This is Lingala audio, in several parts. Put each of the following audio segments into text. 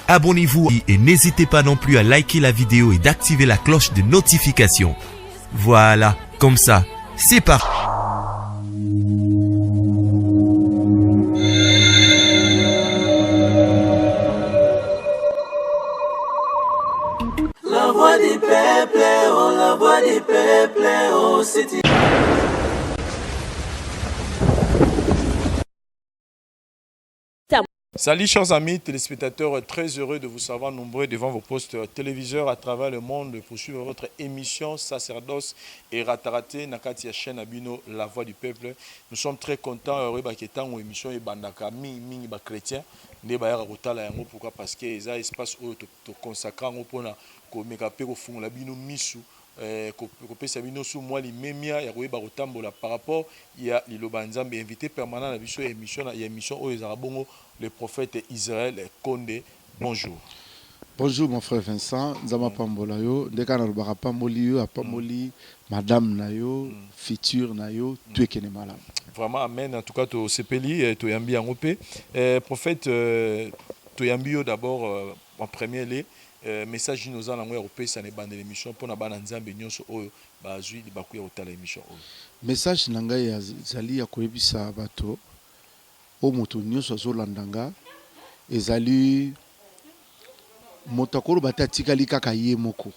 abonnez-vous et n'hésitez pas non plus à liker la vidéo et d'activer la cloche de notification. Voilà, comme ça, c'est parti. La voix du peuple, oh la voix du peuple, oh c'est... Salut chers amis téléspectateurs, très heureux de vous savoir nombreux devant vos postes téléviseurs à travers le monde pour suivre votre émission Sacerdoce et Rataraté Nakati chaîne Abino La Voix du Peuple. Nous sommes très contents, heureux d'avoir émission et bandaka mingi ba chrétien ne ba yaka kotala yango pourquoi parce que eza espace où to consacrer ngo pona ko mekape ko fungola bino misu kopesa bino sous moi limemia ya koyeba kotambola par rapport ya liloba nzambe invité permanent na biso émission oyo ezala bongo le prophète Israël Condé. Bonjour. Bonjour mon frère Vincent, nzama pambola yo, ndeka na lobaka pamboli yo, apamboli madame na yo, future na yo, tu es kene malam. Vraiment amen, en tout cas to sepeli to yambi yango pe. Prophète to yambi yo d'abord en premier lieu message nous allons européen ça n'est pas de l'émission pour na bana nzambe nyonso oyo bazui bakuya otala émission oyo. Message nanga ya zali ya koyebisa bato o moto nyonso azolandanga ezali motakolo batatikali kaka ye moko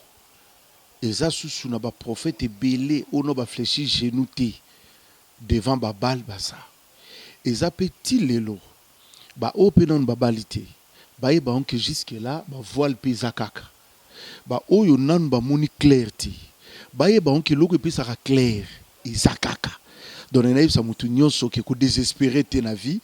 eza susu na ba prophète belé ono ba fléchi genou te devant ba bal basa eza petit lelo ba openon ba balite ba yeba onke jusque là ba voile pesa kaka ba oyo nan ba moni clarté ba yeba onke loko pesa ka clair eza kaka donc na yebisa mutu nyonso ke ko désespérer te na vie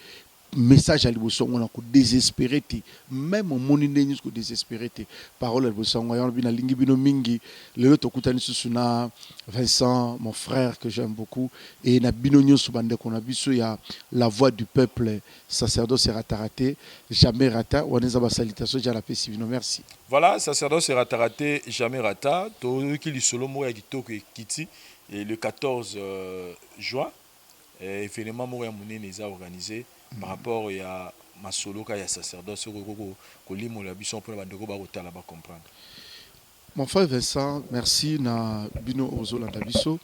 message à liboso on a ko désespérer te même moni ndenyi ko désespérer te parole à liboso on a bina lingi bino mingi le to kutani susuna Vincent mon frère que j'aime beaucoup et na bino nyonso bande ko na biso ya la voix du peuple sacerdoce rataraté jamais rata oneza ba salutation ja la pesi bino merci. Voilà, sacerdoce rataraté jamais rata to ki li solo mo ya kitoko kiti et le 14 juin événement mo ya munene za organisé par rapport à ma solo ka ya sacerdoce ko limo la biso pour bandeko ba kotala ba comprendre. Mon frère Vincent, merci na bino ozola biso.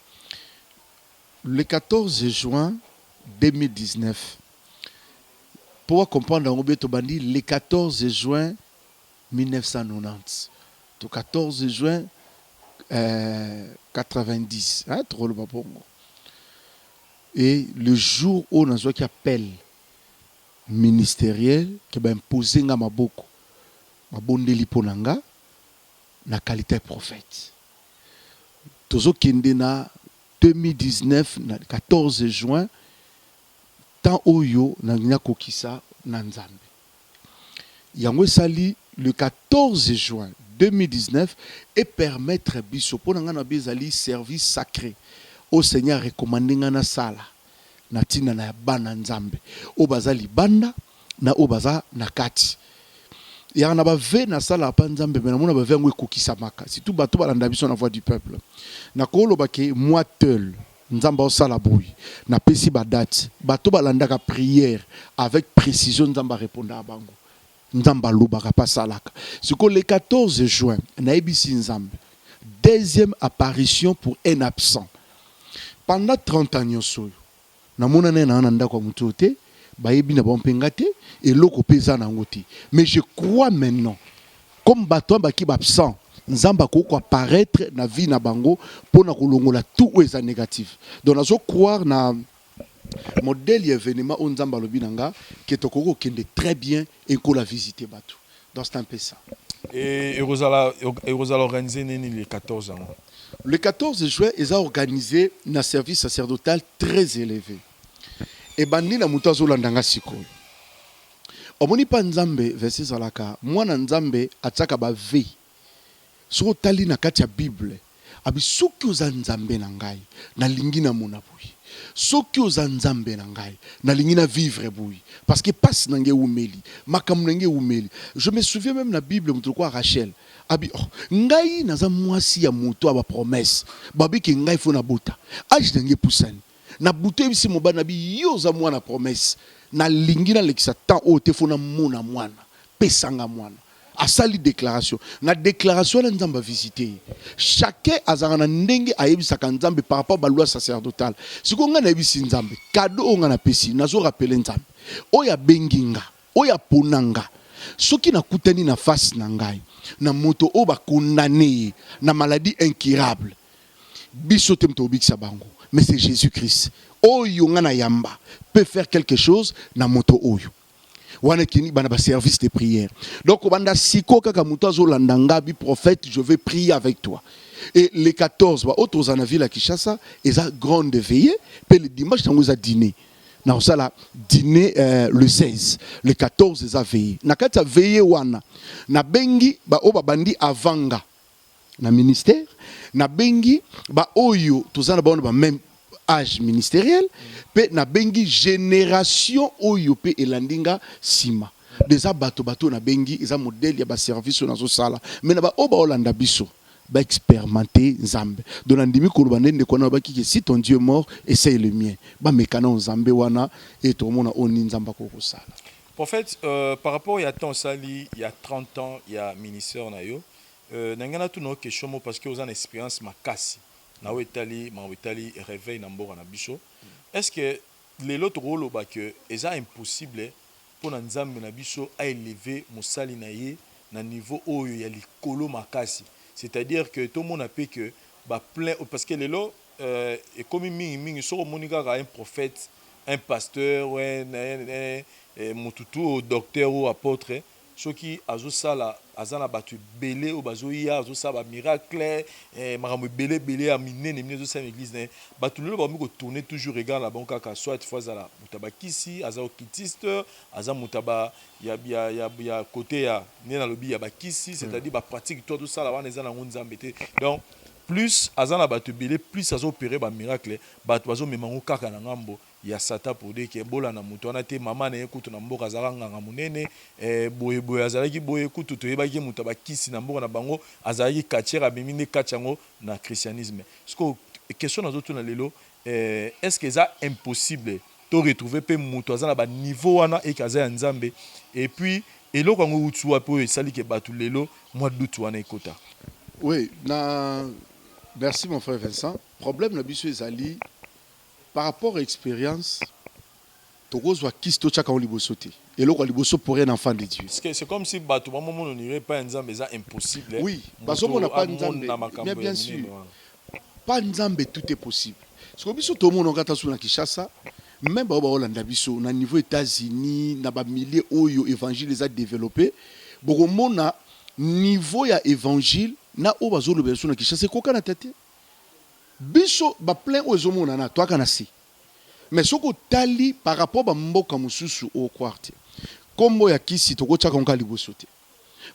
Le 14 juin 2019 pour comprendre on beto bandi le 14 juin 1990 to 14 juin 90 hein trop le babongo. Et le jour où on a qui appelle ministériel qui va imposer nga maboko mabondeli ponanga na qualité prophète tozo kende na 2019 na 14 juin tant oyo na nyakokisa na nzambe yango sali le 14 juin 2019 et permettre biso ponanga na bezali service sacré au Seigneur recommandé na sala na tina na bana nzambe o bazali banda na o baza na kati ya na ba ve na sala pa nzambe mena mona ba vengo ekokisa maka surtout bato balanda biso na voix du peuple na kolo bake moi tel nzamba o sala boui na pesi ba date bato balanda ka prière avec précision nzamba répondre à bango nzamba lobaka pa salaka siko le 14 juin na ebisi nzambe deuxième apparition pour un absent pendant 30 ans nyonso na mona na nanda kwa mutu te bayebi na bompenga te et loko pesa na ngoti mais je crois maintenant comme bato baki absent nzamba ko apparaître na vie na bango pona kolongola tout est négatif donc nazo croire na modèle événement on nzamba lobi nanga que tokoko kende très bien et ko la visiter bato donc c'est un peu ça et Rosala organisé le 14 ans. Le 14 juin, ils ont organisé un service sacerdotal très élevé. Et bandi na mutazo landanga sikoyo. Omoni pa nzambe verset zalaka, mwana nzambe ataka ba ve. So tali na kati ya Bible, abi soki oza nzambe na ngai, na lingi na mona boyi. Soki oza nzambe na ngai, na lingi na vivre boyi. Parce que passe nange umeli, makam nange umeli. Je me souviens même na Bible mutu kwa Rachel. Abi ngai naza mwasi ya moto aba promesse. Babi ki ngai fo na bota. Age nange pusani. Na buto bisi mobana bi yoza mwana promesse. Na lingi na lekisa temps o te fo na mona mwana. Pesanga mwana. asali déclaration na déclaration na nzamba visiter chacun azanga ndenge ayebisaka nzambe par rapport à loi sacerdotale siko nga na yebisi nzambe cadeau nga na pesi nazo rappeler nzambe oya benginga oya ponanga soki nakutani na face na ngai na moto o ba condamné na maladie incurable biso te mto bikisa bango mais c'est Jésus-Christ oyo nga na yamba peut faire quelque chose na moto oyo wana kini bana ba service de prière donc banda siko kaka moto azolanda ngabi prophète je vais prier avec toi et les 14 ba autres en ville à Kinshasa eza grande veillée pe le dimanche tango za dîner na osala dîner le 16 le 14 eza veillée na kati ya veillée wana na bengi ba o ba bandi avanga na ministère na bengi ba oyo tozana ba ba même âge ministériel pe na bengi génération oyo pe elandinga sima déjà bato na bengi eza modèle ya ba service na zo sala mais na ba oba olanda biso ba expérimenter nzambe donc ndimi ko lobande ndeko na ba ki si ton Dieu est mort essaye le mien ba mekana nzambe wana et to mona oni nzamba ko sala. Prophète, par rapport à ton sali il y a 30 ans il y a ministère na yo nangana tout no question parce que vous en expérience makasi na wetali réveil na mbora na biso. Est-ce que les autres rôles ba que eza impossible pour nzambe na biso à élever mosali na ye na niveau oyo ya likolo makasi, c'est-à-dire que tout le monde a peur que ba plein parce que les lots et comme mingi so monika un prophète, un pasteur, un mututu docteur ou apôtre ceux qui azosala azana batu belé ou bazoya azosala miracle marambo belé aminene mine zo église ne batu lelo ba mi ko tourner toujours regard la banque ka soit fois za la mutaba kisi aza okitiste aza mutaba ya côté ya nena lobi ya bakisi c'est-à-dire ba pratique tout ça là wana ezana ngonzambe te donc plus azana batu belé plus azo opérer ba miracle batu bazo memango kaka na ngambo ya sata pour dire que bola na mutu wana te mama na ekutu na mboka azala nganga munene boye azalaki boye ekutu to yebaki mutu bakisi na mboka na bango azalaki katiera bimine katiango na christianisme. Ce que question na zotu na lelo est-ce que ça impossible to retrouver pe mutu azala ba niveau wana e kaza ya nzambe et puis eloko ngo utsuwa po esali ke batu lelo moi dutu wana ekota. Oui, merci mon frère Vincent. Problème na biso ezali par rapport à l'expérience, Togozo a qui sto chaka olibosoté. Et là, oliboso pour un enfant de Dieu. C'est comme si bateau maman on n'irait pas nzambe ça impossible. Oui, parce qu'on n'a pas nzambe. Mais bien sûr, pas nzambe tout est possible. Parce que biso tout le monde on gata sur na Kinshasa, même ba Hollande biso na niveau États-Unis, na ba milliers oyo évangile les a développé. Beaucoup mona niveau ya évangile na o bazo le beso na Kinshasa ko kana tete. Biso ba plein ozomona na toi kana si mais soko tali par rapport ba mboka mususu au quartier kombo ya kisi toko tchaka onka libosote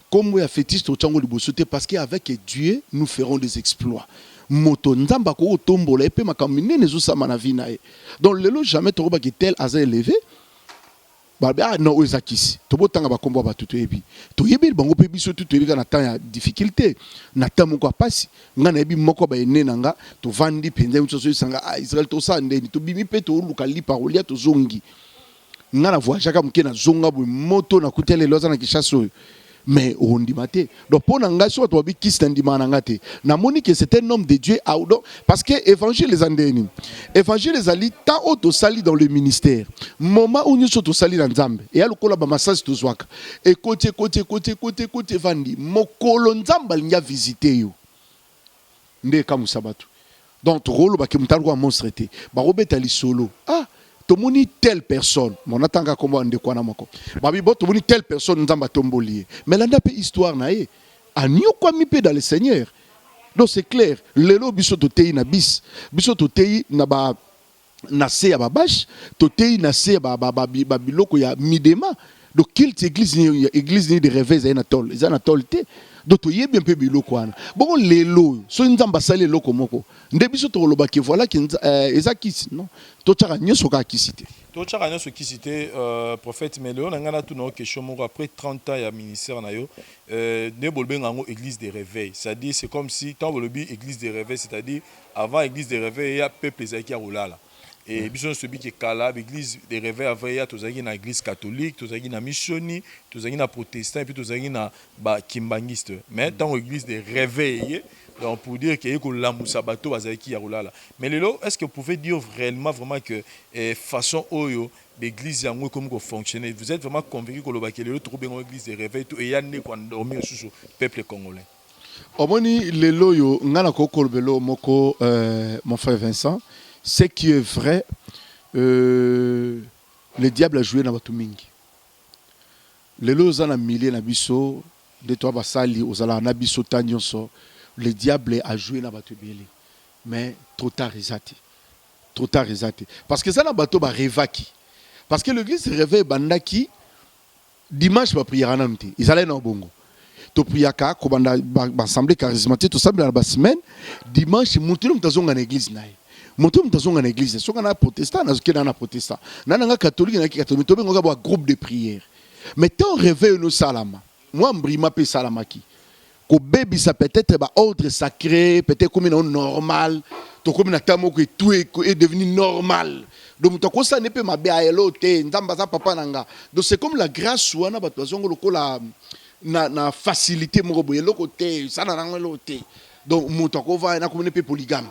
kombo ya fétiche to tchango libosote parce qu'avec Dieu nous ferons des exploits moto nzamba ko tombola epe makamine nezo sama na vie na e donc lelo jamais to ba ki tel aza élevé ba non ozakisi to botanga ba kombo ba tuto ebi to yebi bango pe biso tuto ebi kana temps ya difficulté na temps moko pasi ngana ebi moko ba ene nanga to vandi penza mutso sanga Israël to sa ndeni to bimi pe to luka li parolia to zongi ngana voyage ka mukena zonga bo moto na kutele loza na Kinshasa mais on dit maté donc pour nanga so to bi kisi ndima nanga te na moni que c'est un homme de Dieu parce que évangile les andeni évangile les ali tant auto sali dans le ministère moment où nous sommes sali dans nzambe et alokola ba massage to zwaka et côté vandi mokolo nzamba nya visiter yo nde kamu sabatu donc rolo ba ke mutalo kwa monstre te ba robeta li solo tomoni telle personne mon atanga kombo ande kwa na moko babi bo tomoni telle personne nzamba tombolier mais landa pe histoire na ye anio kwa mi pe dans le Seigneur donc c'est clair lelo biso to tei na biso to tei na ba na se ya babash to tei na se ba biloko ya midema donc kilt église ni de réveil na tol ezana tolte donc to yebi un peu biloko wana bon lelo so nzamba sale loko moko nde biso to loba ke voilà ki ezakisi non to tchaka nyoso ka kisite to tchaka nyoso kisite prophète mais le ngana tout no question moko après 30 ans ya ministère na yo ne bolbenga ngo église de réveil c'est-à-dire c'est comme si tant bolobi église de réveil c'est-à-dire avant église de réveil ya peuple ezaki ya rolala et biso celui qui kala l'église des réveils avaya tozaki na église catholique tozaki na missioni tozaki na protestant et puis tozaki na ba kimbangiste mais dans l'église des réveils donc pour dire que ko lamusa bato bazaki ya kolala mais lelo est-ce que vous pouvez dire vraiment que façon oyo l'église yango comme ko fonctionner vous êtes vraiment convaincu que lobaki lelo to bengo église des réveils to et yanne ko endormir sous peuple congolais omoni lelo yo ngana ko kolbelo moko mon frère Vincent ce qui est vrai le diable a joué na bato mingi lelo za na millier na biso de toi basali ozala na biso tanyonso le diable a joué na bato belé mais trop tard risati parce que ça na bato ba revaki parce que l'église se réveille bandaki dimanche ba prière na mti ils allaient na bongo to priaka ko banda ba assemblée charismatique to samedi na ba semaine dimanche mutu mtazonga na église naye mutu mtazonga na église soka na protestant na zoke na protestant na nga catholique na catholique to bengo ba groupe de prière mais ton réveil no salama moi mbrima pe salamaki ko baby ça peut-être ba ordre sacré peut-être comme normal to comme na tamo que tout est devenu normal donc to ko ça ne peut ma be aelote ndamba za papa nanga donc c'est comme la grâce wana ba tozongo lokola na facilité moko boye lokote ça na rango lokote donc muto ko va na comme ne peut polygame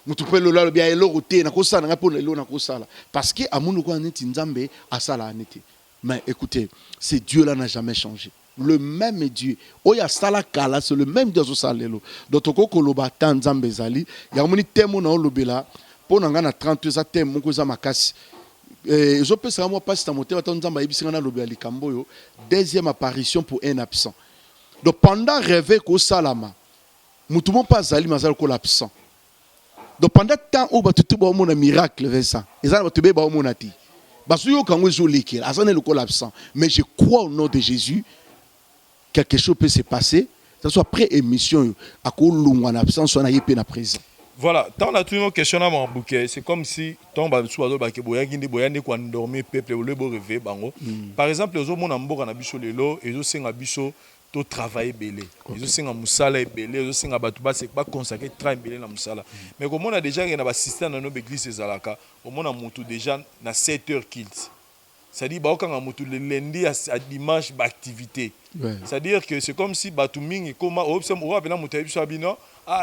muto pe lo la bien lokote na ko ça na po lo na ko sala parce que amuno ko neti nzambe asala anete mais écoutez ce Dieu là n'a jamais changé le même Dieu oya sala kala c'est le même Dieu salelo donc ko koloba tanzambe zali ya moni temo na lobela po na ngana 30 za temo ko za makasi je peux savoir moi pas si tamote tanzamba ibisinga na lobela likambo yo deuxième apparition pour un absent donc pendant rêver ko salama mutu mon pas zali mazal ko l'absent donc pendant temps où batutu ba mona miracle Vincent ezala batube ba mona ti basuyo kango zo lekela azane le ko l'absent mais je crois au nom de Jésus quelque chose peut se passer, ça soit pré-émission, à quoi l'on en absence, on a eu peine à présent. Voilà, tant on a toujours une question à mon bouquet, c'est comme si ton soit le baquet boya qui boya quoi dormir peuple le beau rêver bango. Par exemple, les autres mon ambo na biso lelo, et autres singa biso to travailler belé. Les autres singa musala belé, les autres singa batuba c'est pas consacré travail belé na musala. Mais comme on a déjà un assistant dans nos églises zalaka, au moins on a monté déjà na 7h kilt. C'est-à-dire que le lundi à dimanche d'activité. C'est-à-dire que c'est comme si Batuming comme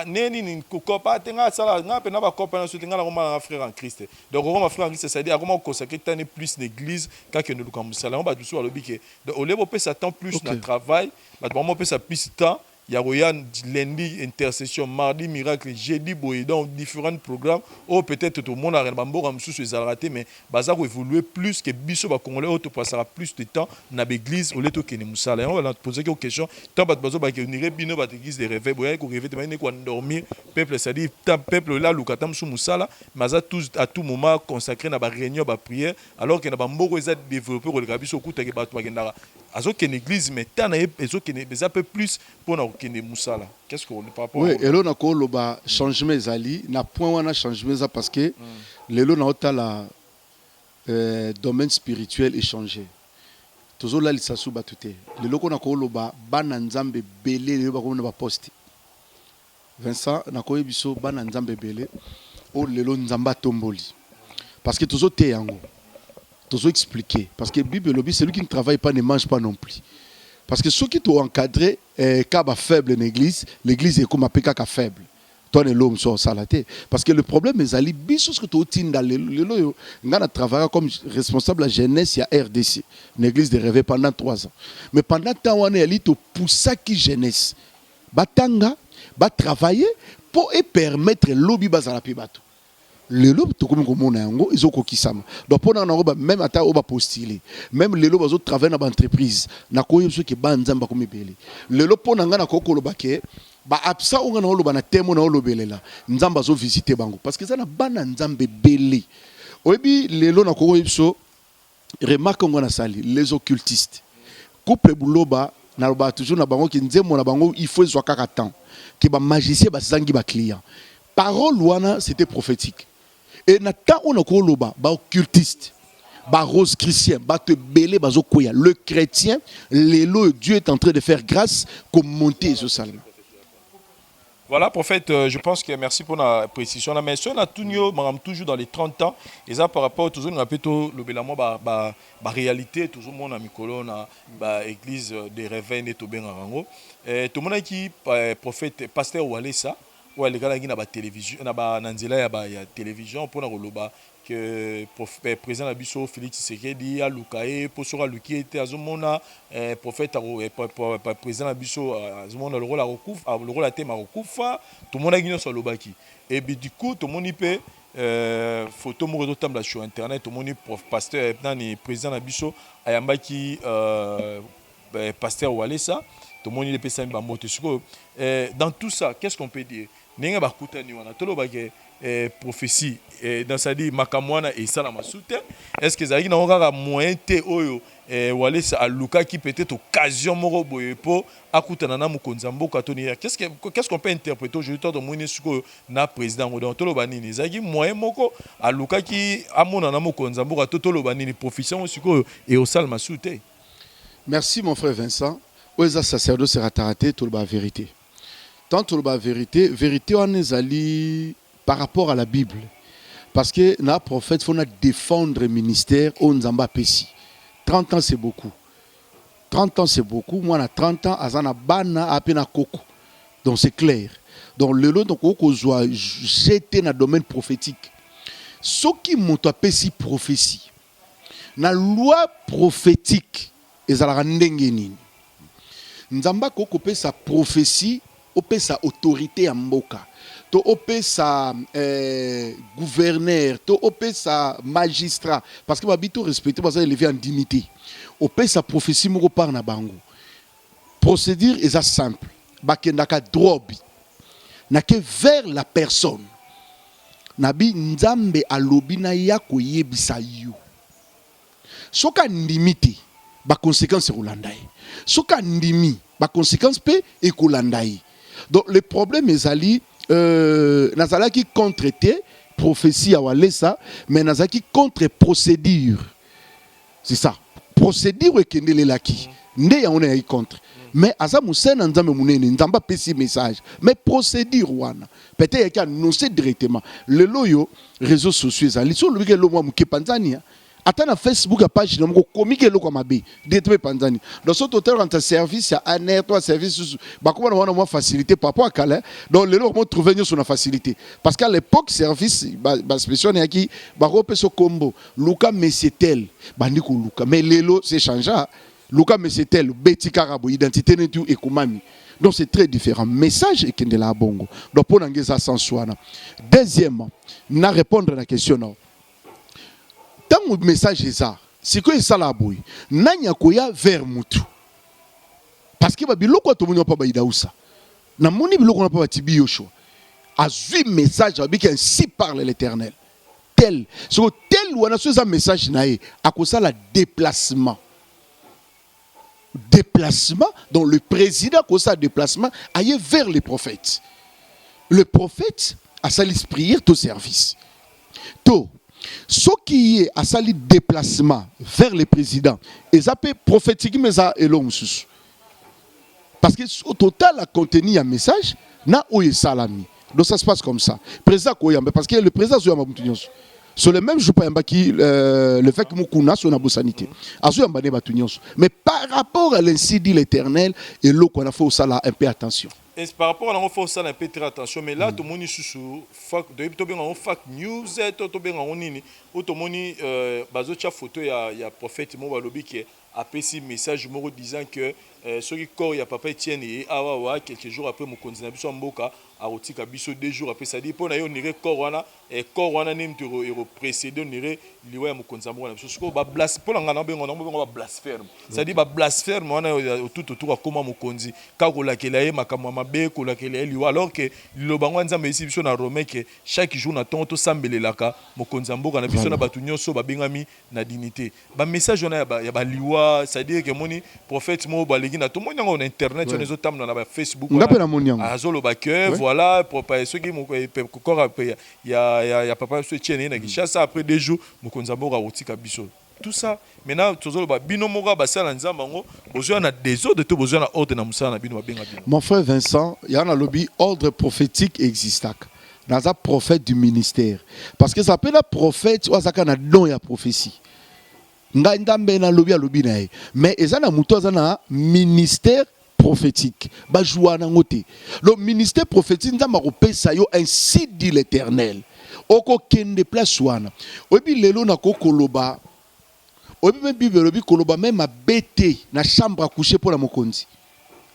neni kopa tenga sala nga pena ba kopa na sotenga na frère en Christ. Donc on frère en Christ c'est-à-dire comment consacrer tant plus l'église quand que nous comme ça on va tout le bique. Donc au lieu de ça temps plus dans le travail, bah on peut ça plus temps. Il y a lundi intercession, mardi miracle, jeudi boy donc différents programmes ou peut-être tout le monde a remember comme sous les raté mais bazar évoluer plus que biso ba congolais auto passera plus de temps dans l'église au lieu de que nous musala on va poser quelques questions tant ba bazo ba que ni rebino ba église de réveil boy ko réveil te ko dormir peuple ça dit peuple là lukatam sous musala mais à tout moment consacré na ba réunion ba prière alors que na ba mboko za développer ko le biso kuta ke ba to ba azo que l'église mais tant na ezo que un peu plus pour na musala qu'est-ce qu'on par rapport oui et là on a ko loba changement zali na point wana changement ça parce que lelo na otala domaine spirituel échangé toujours là lisasu batute lelo ko na ko loba bana nzambe belé lelo ba ko na ba poste Vincent na ko biso bana nzambe belé o lelo nzamba tomboli parce que toujours te yango toujours expliquer parce que Bible lobby celui qui ne travaille pas ne mange pas non plus parce que ceux qui t'ont encadré cas faible en église l'église est comme un péca faible toi et l'homme sont salatés parce que le problème est ali biso ce que tu otin dans le ngana travailler comme responsable de la jeunesse à RDC une église de rêve pendant 3 ans mais pendant temps on est ali to poussa qui jeunesse batanga ba travailler pour permettre lobby bazala pe bato le lobe to comme on a yango ils ont kokisama donc pendant na même ata oba postuler même le lobe autres travailler dans entreprise na ko yebso ke banzamba comme belé le lobe pona ngana ko koloba ke ba absa on ngana loba na temo na lobelela nzamba zo visiter bango parce que ça na bana nzambe belé oyebi le lo na ko yebso remarque ngona sali les occultistes couple buloba na loba toujours na bango ki nzemo na bango il faut soit kaka temps que ba magicien ba zangi ba client parole wana c'était prophétique. Et nata on a koloba ba occultiste ba rose chrétien ba te belé ba zokoya le chrétien l'élo Dieu est en train de faire grâce comme monter ce salut. Voilà, prophète, je pense que merci pour la précision. Mais si on a toujours dans les 30 ans, et ça par rapport toujours à la réalité, toujours mon ami colonne, l'église des réveils, et tout le monde qui prophète, pasteur Walesa, ou les gars qui na télévision, na télévision pour na que président Abisso Félix Tshisekedi a Lukae pour sera Luki était azomona prophète président Abisso azomona le rôle à recouvre le rôle à thème à recouvre tout le monde a gagné sur l'obaki et puis du coup tout le monde peut photo mo reto tamba sur internet tout le monde pasteur nani président Abisso ayambaki pasteur Walesa tout le monde il peut s'en bamote dans tout ça qu'est-ce qu'on peut dire ninga bakutani wana tolobake prophétie dans ça dit makamwana et ça la masute est-ce que zaki na okaka moyen te oyo Walesa aluka qui peut-être occasion moko boye po akutana na mukonza mboka toni qu'est-ce qu'on peut interpréter aujourd'hui dans mon suko na président ngo donc toloba nini zaki moyen moko aluka qui amona na mukonza mboka toloba nini prophétie suko et au sal masute. Merci mon frère Vincent. Oza sacerdoce sera taraté toloba vérité. Tant toloba vérité on est allé par rapport à la Bible. Parce que le prophète, il faut défendre le ministère au Nzamba Pessi. 30 ans, c'est beaucoup. 30 ans, c'est beaucoup. Moi, à 30 ans, Azana Bana à peine Koko. Donc, c'est clair. Donc, le lot, donc, on doit jeter dans le domaine prophétique. Ce qui monte à Pessi prophétie. La loi prophétique, ils ont rendengeni. Nzamba Koko pe sa prophétie, ou pe sa autorité en Mboka. To opé sa gouverneur, to opé sa magistrat, parce que babito respecté parce qu'il élevé en dignité. Opé sa prophétie moko par na bango. Procédure est simple. Bakendaka drobi. Na ke vers la personne. Nabi nzambe alobi na ya ko yebisa yo. Soka ndimité, ba conséquence rolandai. Soka ndimi, ba conséquence pe ekolandai. Donc le problème est ali nazala qui contre-té prophétie à Walesa mais nazala qui contre procédure c'est ça procédure et kende le laki nde ya on est contre mais asa musena nzambe munene nzamba pesi message mais procédure wana peut-être qu'il annoncer directement le loyo réseaux sociaux ezali so lobike lo mwa muke Tanzania attends na Facebook à page na moko komike lo kwa mabe détruire Tanzanie dans ce total entre service à aner toi service ba ko na wana facilité par rapport à Calais donc le lo mo trouver sur la facilité parce qu'à l'époque service ba spécial yaki ba ko peso combo Luka Messetel bandiko Luka mais lelo c'est changea Luka Messetel Betty Karabo identité netu et komami donc c'est très différent message et kende la bongo donc pour ngeza sans soana deuxièmement na répondre à la question non. Tant le message est ça, c'est que ça la boy. Nanya koya vers mutu. Parce que babiloko to munyo pa baida usa. Na moni biloko na pa batibi yoshua. Azui message abiki ainsi parle l'Éternel. Tel, so tel wana so ça message nae akosa la déplacement. Déplacement donc le président akosa déplacement aille vers les prophètes. Le prophète a sali prière tout service. To ce qui est à sali déplacement vers le président, et ça peut prophétiquer mais ça est long. Parce que au total, la contenu un message, na oye salami. Donc ça se passe comme ça. Président Koyambe, parce que le président sur le même jour, le fait que Moukouna soit dans sanité. Mais par rapport à l'ainsi dit l'Éternel, et l'eau qu'on a fait au sala un peu attention. Et par rapport à l'enfant, ça un peu très attention. Mais là, tout le monde est sous fac news, tout le monde est tout le monde bazocha photo il y a prophète Mobalobi qui a passé message disant que ceux qui corps il y a papa Etienne et awa quelques jours après mon continent biso mboka a rotika biso 2 jours après ça dit pour na yo nire corps wana nem to précédé nire liwa ya mon continent mboka biso ce ko ba blasphème pour ngana bengo ba blasphème ça dit ba blasphème wana tout autour comment mon konzi ka ko lakela ye makamwa mabe ko lakela ye liwa alors que lilobango nzambe ici biso na Romain que chaque jour na tonto sambelelaka mon continent mboka na biso na batu nyonso ba bengami na dignité ba message wana ya ba liwa ça dit que moni prophète mo ba na tout le monde on internet sur les autres tam na Facebook azolo ba que voilà pour ceux qui encore il y a papa ce tient na Kinshasa après 2 jours mokonzambo ra otika biso tout ça. Maintenant, tozolo ba bino moko ba sala nzamba ngo, besoin na désordre to besoin na ordre na musala na bino ba benga bino. Mon frère Vincent, il y a un lobby ordre prophétique existant. Dans un prophète du ministère. Parce que ça s'appelle un prophète, ou ça a don ya prophétie. Nga ndambe na lobby a lobby na. Mais ils ont un ministère prophétique. Ba joua na ngote. Le ministère prophétique ndamba kopesa yo ainsi dit l'Éternel. Oko kende place wana. Obi lelo na kokoloba. Obi même Bible lobi koloba même a bêté na chambre à coucher pour la mokonzi.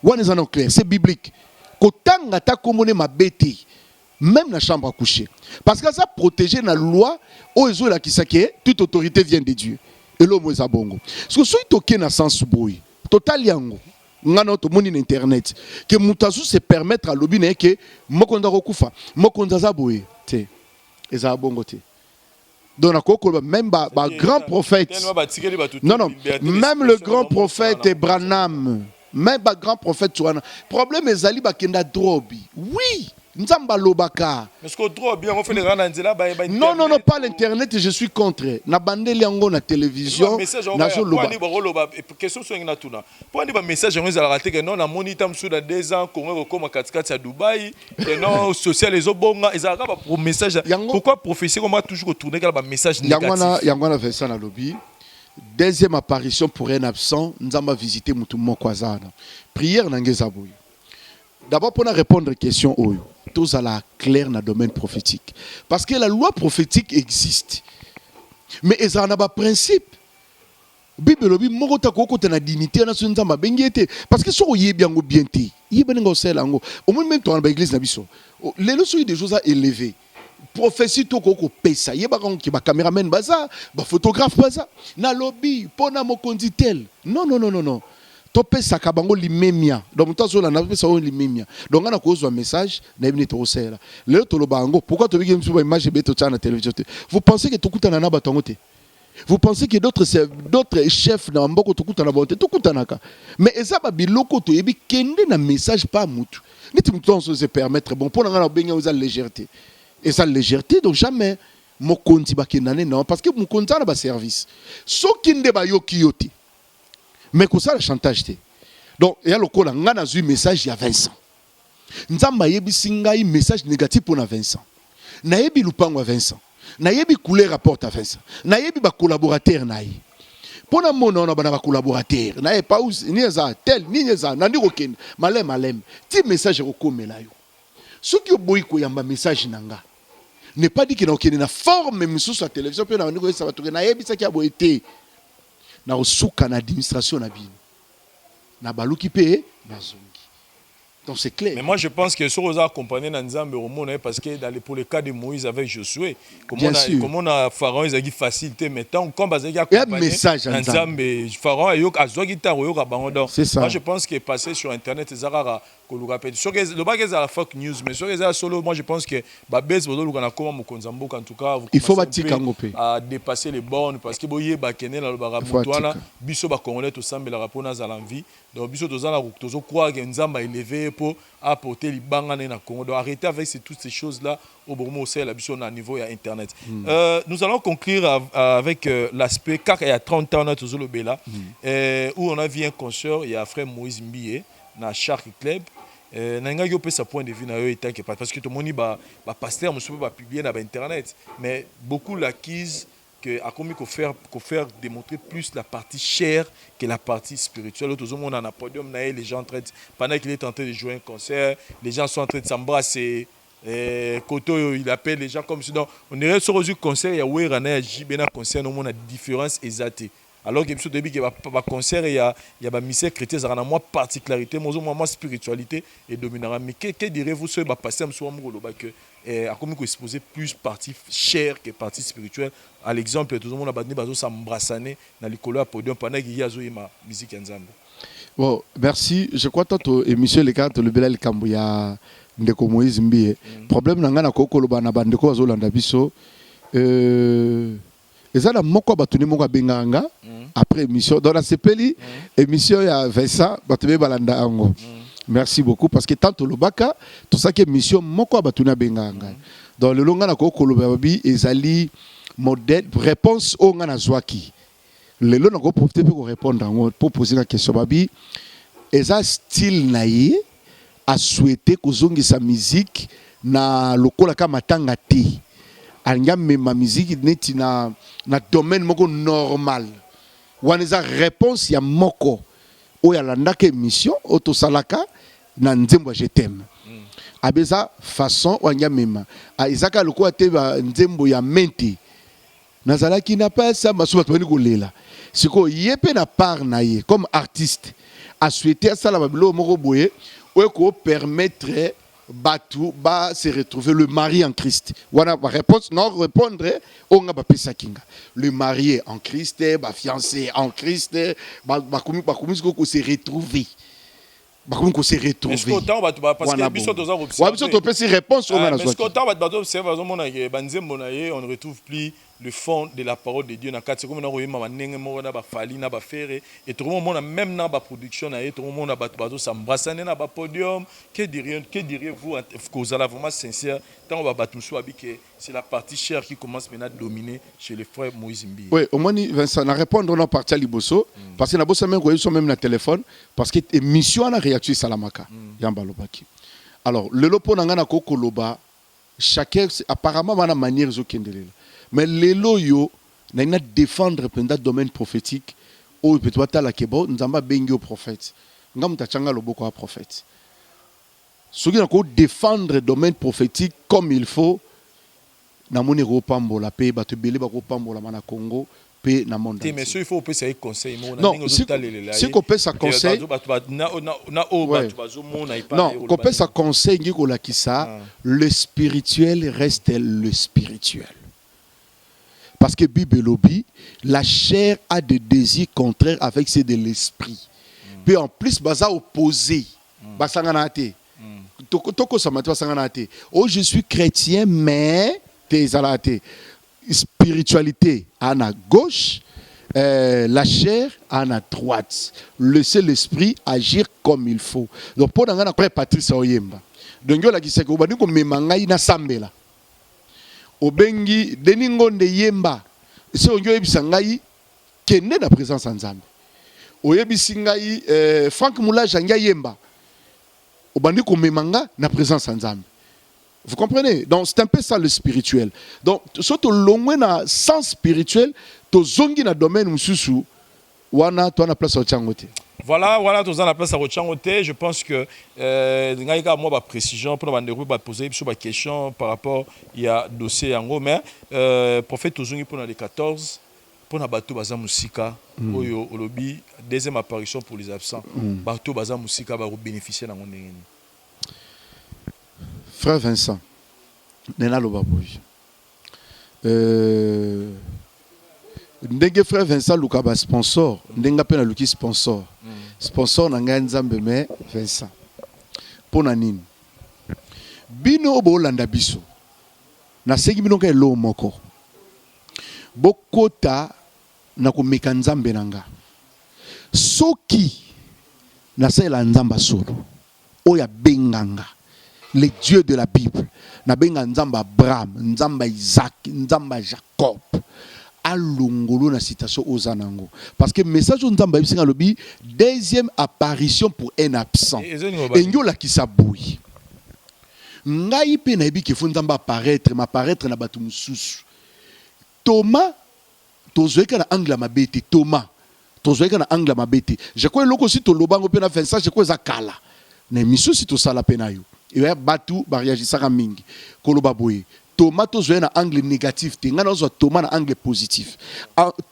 Wana zana clair, c'est biblique. Kotanga ta komone ma bêté même la chambre à coucher. Parce que ça protégé la loi ozo la kisake toute autorité vient de Dieu. Et l'homme est bongo. Parce que si tu na sens boy, total yango. Ngana to moni internet que mutazu se permettre à lobby que mokonda rokufa, mokonda za boy. Té. Eza bongo té. Donc, même grand prophète. Non, non. Même le grand prophète Branham. Même le grand prophète. Le problème est Zali Bakenda Drobi. Oui. Nzamba Lobaka. Non, non, non, pas l'internet, je suis contre. Na bandé liango na télévision. Na zo loba. Question sur ngina tuna. Pour dire message on ezala raté que non na monita msou da 2 ans Congo comme 4 à Dubaï que non social les obonga ezala ka pour message. Pourquoi prophétie on va toujours tourner ka ba message négatif. Yango na version na lobby. Deuxième apparition pour un absent, nzamba visiter mutu mokwazana. Prière na ngezaboy. D'abord pour répondre à la question oyo. Tous à la claire dans le domaine prophétique. Parce que la loi prophétique existe. Mais il y a un principe. Bible lobi moko ko na dignité na sunza mabengete parce que so yebi yango bien te. Yebi ngo sela ngo. Au moins même dans l'église na biso. Les leçons des choses à élever. Prophétie to ko pesa. Yeba ko ki ba caméraman baza, ba photographe baza. Na lobby pona mokonzi tel. Non non non non non. Topé sakabango limemia donc mutazo la na pesa on limemia donc on a cause un message na ibni to sera le to lobango pourquoi to bigi msuba image beto tana télévision vous pensez que tokuta na batango te vous pensez que d'autres chefs na mboko tokuta na bonté tokuta naka mais eza ba biloko to yebi kende na message pas mutu niti mutu on se permettre bon pour na benga aux légèreté et ça légèreté donc jamais mokonzi bakendane non parce que mokonzi na ba service so kinde ba yoki yote. Mais que ça le chantage té. Donc il y a le col on a eu message il y a Vincent. Nzamba yebi singa un message négatif pour Vincent. Na yebi lupango Vincent. Na yebi couleur rapporte à Vincent. Na yebi ba collaborateur na yi. Pour na mona on a ba collaborateur. Na e pas ni za tel ni za na ndiko ken malem. Ti message ko komela yo. Ce qui boyi ko yamba message nanga. Ne pas dit que na okene na forme musu sur la télévision pe na ndiko ça va tourner na yebi ça qui a boyité. Na osuka na administration na bino na baluki pe na zongi donc c'est clair. Mais moi je pense que ce qu'on a accompagné dans Nzambe Romone parce que pour le cas de Moïse avec Josué comment on a Pharaon ils a dit facilité maintenant comme bazaki accompagné Nzambe Pharaon yo azwaki ta yo ka bango donc moi je pense que passer sur internet ezara ko lu rappelle sur le bagage à la fake news mais sur les solo moi je pense que ba base bodo lu kana koma mokonzambo en tout cas il faut batika ngopé à dépasser les bornes parce que boye ba kenela le baraboutwana biso ba congolais to sambela rapona za l'envie donc biso tozana tozo croire que Nzamba élevé pour apporter les bangs na Congo. Donc arrêter avec toutes ces choses là au moment où c'est la biso na niveau ya internet. Nous allons conclure avec l'aspect car il y a 30 ans on a toujours le Bela où on a vu un concert il y a frère Moïse Mbié na Shark Club nanga yo pe sa point de vue na yo état que parce que tout moni ba pasteur monsieur ba publier na internet mais beaucoup l'acquise que a commis qu'on faire démontrer plus la partie chair que la partie spirituelle. Tout le monde en a podium, les gens en train de, pendant qu'il est en train de jouer un concert, les gens sont en train de s'embrasser. Koto il appelle les gens comme si donc on dirait sur le concert il y a Werana Jibena concert non on a différence exacte. Alors que au début il y a concert il y a mystère chrétien ça a moins particularité moi spiritualité et dominant mais que direz-vous sur ba passer monsieur Amuro que a comme qu'on exposer plus partie chair que partie spirituelle à l'exemple tout le monde a bandé bazo s'embrassaner dans les couleurs podium pendant qu'il y a zo ma musique Nzambe. Bon merci je crois que émission les cartes le Belal Kambuya ndeko Moïse Mbié problème nanga na kokoloba na bandeko bazo landa biso ezala moko batuni moko benganga après émission dans la sepeli émission ya Vincent batube balanda ango. Merci beaucoup parce que tant le baka tout ça qui émission moko batuna benganga dans le longa na ko koloba bi ezali modèle réponse au ngana zwaki lelo nako profiter pour répondre pour poser la question babi eza style naïe a souhaité kozongi sa musique na lokola ka matanga te anga ma musique neti na domaine moko normal wana eza réponse ya moko oya landaka émission auto salaka na nzembo je t'aime abeza façon wanya mema izaka lokola te nzembo ya mente nazalaki na pesa masuba toni kolela siko yepe na part na ye comme artiste a souhaité ça la babilo moko boye ou ko permettre batu ba se retrouver le mari en Christ wana ba réponse non répondre on nga ba pesa kinga le marié en Christ ba fiancé en Christ ba komi ko se retrouver ko se retrouver est-ce qu'autant parce que biso doza observer biso to pesi réponse on nga na est-ce qu'autant ba observer bazomona ke banzembo na ye on ne retrouve plus le fond de la parole de Dieu na kati comme na royema manenge moko na ba fali na ba fere et tout le monde même na ba production na ye tout le monde ba bato s'embrasser na ba podium que diriez-vous cause là vraiment sincère tant ba bato so que c'est la partie chère qui commence maintenant à dominer chez les frères Moïse Mbi. Oui, au moins Vincent na répondre on a parti à liboso parce que na bossa même même na téléphone parce que émission na réaction salamaka yamba lobaki. Alors le lopo na ngana ko koloba chacun apparemment mana manière zo kendelela. Mais les loyaux, nous défendre pendant le domaine prophétique. Ou peut-être la kebo, nous avons bengi au prophète. Nous avons tachanga le beaucoup à prophète. Ceux qui ont défendre le domaine prophétique comme il faut, nous avons repambo la paix, batu belé ba repambo la mana Congo, paix na monde. Mais il faut passer un conseil. Non, si qu'on peut ça conseil. Non, qu'on peut ça conseil ni qu'on la qui ça, le spirituel reste le spirituel. Parce que Bible lobby, la chair a des désirs contraires avec ceux de l'esprit. Puis en plus, baza opposé. Basanganate. Toko samatu basanganate. Oh, je suis chrétien, mais t'es alate. Spiritualité à la gauche, la chair à la droite. Laissez l'esprit agir comme il faut. Donc pour n'anga après Patrice Oyemba. Donc yo la qui c'est que obani ko memangai na sambela. Obengi deningonde yemba se onyo ebisa ngai kende na présence en Nzambe oyebisi ngai Frank Moulaja ngai yemba obandi ko memanga na présence en Nzambe. Vous comprenez? Donc c'est un peu ça le spirituel. Donc surtout longwe na sens spirituel to zongi na domaine mususu wana to na place au changote. Voilà, tous dans la place à Rochangote. Je pense que moi ba précision pour nous poser des questions par rapport il y a dossier en gros mais prophète Tozungi pour les 14 pour na bato baza musika oyo olobi deuxième apparition pour les absents bato baza musika ba bénéficier na ngondengeni. Frère Vincent nena lobaboy ndenge frère Vincent luka ba sponsor ndenga pe na luki sponsor sponsor na ngai Nzambe me Vincent pona nini bino bo landa biso na sengi bino ka lo moko bokota na komeka Nzambe nanga soki na sela Nzamba solo oya benganga les dieux de la Bible na benga Nzamba Abraham Nzamba Isaac Nzamba Jacob alongolo na citation ozanango parce que message on Nzamba bisinga lobi deuxième apparition pour un absent et nyola ki saboui ngai pe na yebi ke fo Nzamba apparaître na batu mususu Thomas tozoeka na angle mabete Thomas tozoeka na angle mabete je crois loko si to lobango pe na Vincent je crois za kala na misusu to sala pe na yo et batu ba réagisaka mingi koloba boye Thomas tozoe na angle négatif te ngana zo Thomas na angle positif.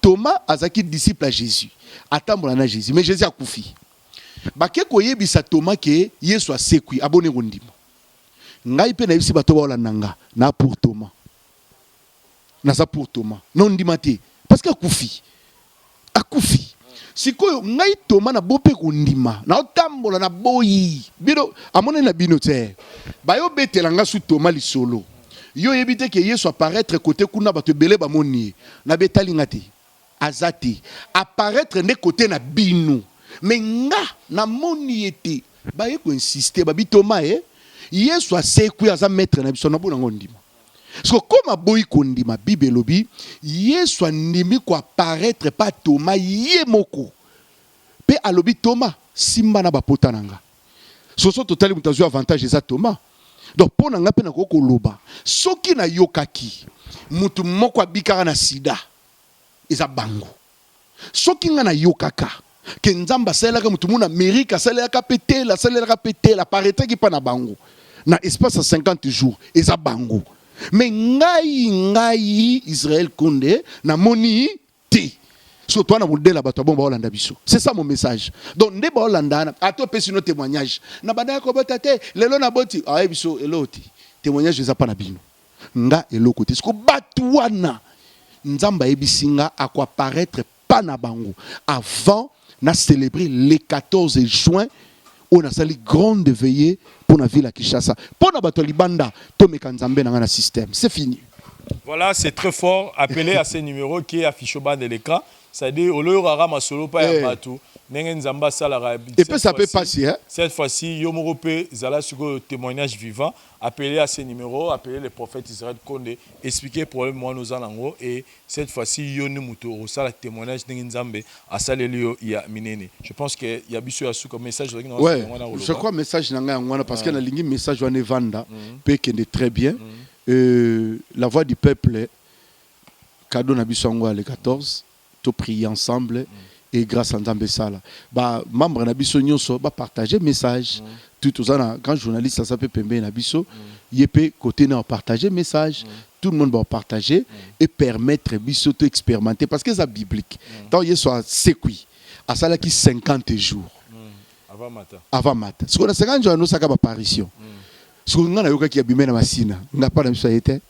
Thomas azaki disciple à Jésus. Atambola na Jésus mais Jésus a koufi. Ba ke koyebisa Thomas ke Yesu asekwi abone kondima. Ngai pe na yebisi bato ba olandanga na pour Thomas. Na za pour Thomas. Non ndima te parce que akoufi. Akoufi. Sikoyo ngai Thomas na bope kondima na otambola na boyi. Bino amone na bino te. Ba yo betelanga su Thomas lisolo. Yo évite que Yesu apparaître côté kuna bato belé ba moni na betalingati azati apparaître ne côté na binu mais nga na moni ete ba yeko insister ba bitoma Yesu asekwi aza maître na biso na bona ngondima Parce que comme aboyi kondi ma Bible lobi, Yesu andimi ko apparaître pas Thomas yé moko. Pe alobi Thomas simba na bapota nanga. Soso totali mutazu avantage eza Thomas. Donc pour nanga pe na koko loba. Soki na yokaki mutu moko abikara na sida eza bango. Soki nga na yokaka ke nzamba salaka mutu muna Amerika salaka petela paraître ki pa na bango. Na espace à 50 jours eza bango. Mais ngai Israël Konde na moni ti. So toi na modèle bato bon ba Hollanda biso. C'est ça mon message. Donc ne ba Hollanda a to pesi no témoignage. Na bada ko botate lelo na boti a biso eloti. Témoignage eza pa na bino. Nga eloko ti. Sko batwana nzamba ebisinga akwa paraître pa na bango avant na célébrer le 14 juin. On a sali grande veillée pour la ville à Kinshasa. Pour la bateau libanda, Tome Kanzambe dans un système. C'est fini. Voilà, c'est très fort. Appelez à ce numéro qui est affiché au bas de l'écran. C'est-à-dire, au lieu de rama solo, pas un bateau. Et puis ça peut passer. Hein? Cette fois-ci, Yomorope, Zala sur témoignage vivant. Appelez à ce numéro, appelez le prophète Israël Konde, expliquez pour le moi nous allons. Et cette fois-ci, Yoni Muto, au sala témoignage d'Nzambe, à Salélio, il y a Minene. Je pense qu'il y a bisu à sous comme message. Ouais, je crois message parce qu'il y a un message de Vanda, qui est très bien. La voix du peuple, cadeau Nabisangwa le 14, tout prier ensemble. Et grâce à Nzambe Sala, membre Nabiso Nyonso, partager message. Tout ça, quand journaliste, ça s'appelle Pembe Nabiso, il peut côté n'a partager message. Tout le monde va partager et permettre Biso de expérimenter parce que c'est biblique. Tant il soit sécuit, à ça là qui 50 jours. Avant matin. Ce qu'on a 50 jours, nous avons apparition. Ce qu'on a eu qui a bimé na masina, n'a pas d'habitude été.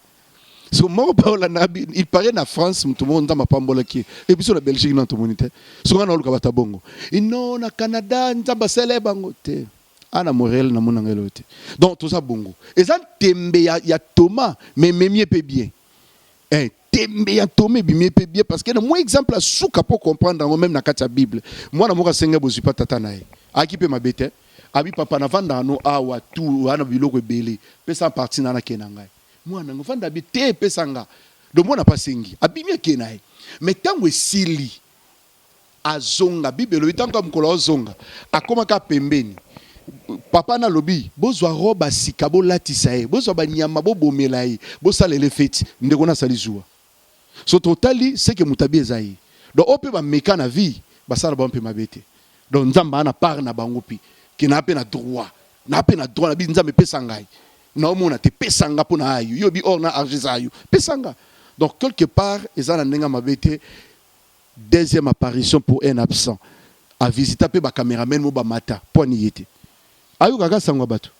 So, il paraît en France, tout le monde n'a pas de et puis sur la Belgique, tout le monde était. Souvent, on a le bongo. Et non, au Canada, on a pas bango. Ana Morel, na mon angelote. Donc, tout ça bongo. Et ça, tembe, il y a Thomas, mais mieux peut bien. Tembe, il y a Thomas, mais mieux peut bien. Parce que, moi, exemple, à souka pour comprendre, même dans la Bible. Moi, je suis un peu de tatanaï. À qui peut m'habiter? Abi papa, na vanda no awa, tout, ana biloko belé. Peut ça partir dans la kenangai. Moi, je suis habité pesanga. Donc, moi, je pas singi. Abimia kenaï. Mais tant que sili, a zonga, Bible, tant que mkola zonga, a comment ka pembeni. Papa na lobi, bozwa roba sikabo latisae, bozwa banyama bo bomelae, bosalele feti, ndeko na salizua. So totali, c'est que mutabi ezaï. Donc, ope ba meka na vie, basala ba mpe mabete. Donc, nzamba na part na bangopi, ki na pe na droit. Na pe na droit, na bi nzambe pesangai. Na te pesanga pona ayu yobi or na argisayu pesanga. Donc quelque part ezana nenga mabete deuxième apparition pour un absent a visiter pe ba cameraman mo ba mata poni yete ayu kaka sangwa bato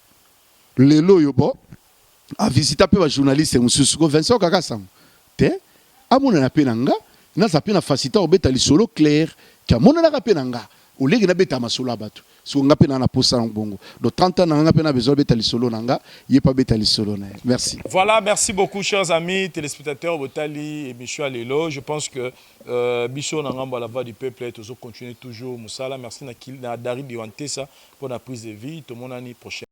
lelo yobo a visiter pe ba journaliste mususu Vincent kaka sang te amona na penanga na za pe na faciliter obeta li solo clair ka mona na penanga o legi na beta masolo bato. So nga pena na posa na bongo. Donc 30 ans nga pena besoin betali solo nanga, yé pas betali solo na. Merci. Voilà, merci beaucoup chers amis téléspectateurs Botali et Michel Lelo. Je pense que Bicho Nangamba la voix du peuple toujours continuer toujours Moussala. Merci na Dari Diwantesa pour la prise de vie. Tout le monde année prochaine.